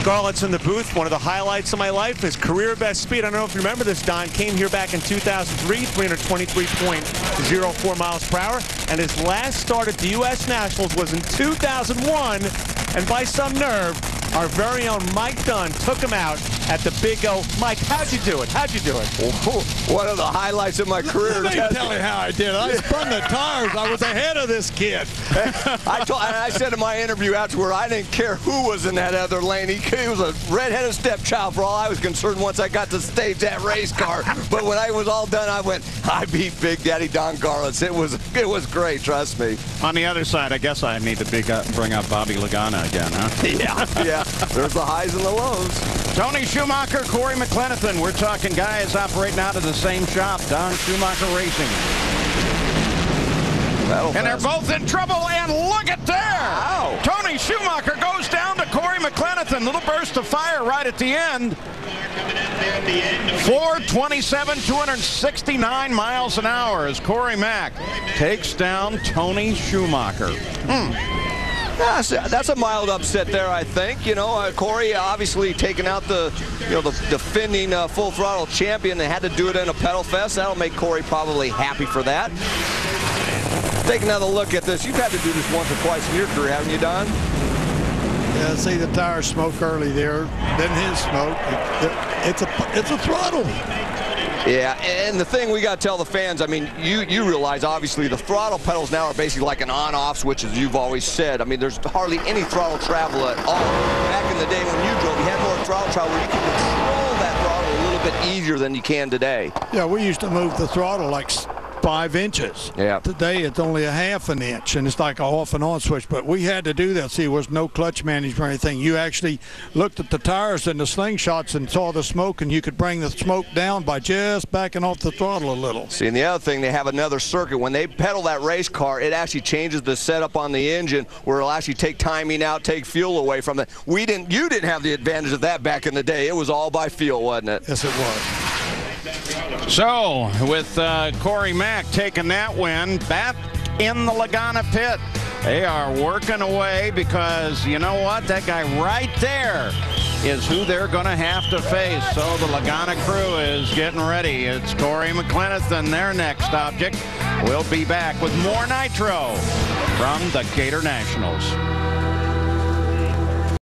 Garlitts in the booth. One of the highlights of my life, his career best speed. I don't know if you remember this, Don. Came here back in 2003, 323.04 miles per hour. And his last start at the U.S. Nationals was in 2001. And by some nerve, our very own Mike Dunn took him out at the Big O. Mike, how'd you do it? How'd you do it? One of the highlights of my career. Let me tell you how I did it. I spun the tires. I was ahead of this kid. I said in my interview afterward, I didn't care who was in that other lane. He was a redheaded stepchild for all I was concerned once I got to stage that race car. But when I was all done, I went, I beat Big Daddy Don Garlitts. It was great, trust me. On the other side, I guess I need to bring up Bobby Lagana again, huh? Yeah. There's the highs and the lows. Tony Schumacher, Cory McClenathan. We're talking guys operating out of the same shop, Don Schumacher Racing. And they're both in trouble, and look at there! Ow. Tony Schumacher goes down to Cory McClenathan. Little burst of fire right at the end. 427, 269 miles an hour as Cory Mack takes down Tony Schumacher. That's a mild upset there, I think. You know, Cory obviously taking out the defending full throttle champion. They had to do it in a pedal fest. That'll make Cory probably happy for that. Take another look at this. You've had to do this once or twice in your career, haven't you, Don? Yeah, see the tires smoke early there. Then his smoke. It's a throttle. Yeah, and the thing we got to tell the fans, I mean, you realize, obviously, the throttle pedals now are basically like an on-off switch, as you've always said. I mean, there's hardly any throttle travel at all. Back in the day when you drove, you had more throttle travel where you could control that throttle a little bit easier than you can today. Yeah, we used to move the throttle like 5 inches. Yeah. Today it's only a half an inch, and it's like a off and on switch. But we had to do that. See, there was no clutch management or anything. You actually looked at the tires and the slingshots and saw the smoke, and you could bring the smoke down by just backing off the throttle a little. See, and the other thing, they have another circuit. When they pedal that race car, it actually changes the setup on the engine where it'll actually take timing out, take fuel away from it. You didn't have the advantage of that back in the day. It was all by feel, wasn't it? Yes, it was. So, with Cory Mack taking that win, back in the Lagana pit. They are working away because, you know what, that guy right there is who they're going to have to face. So the Lagana crew is getting ready. It's Cory McClenathan, their next object. We'll be back with more Nitro from the Gator Nationals.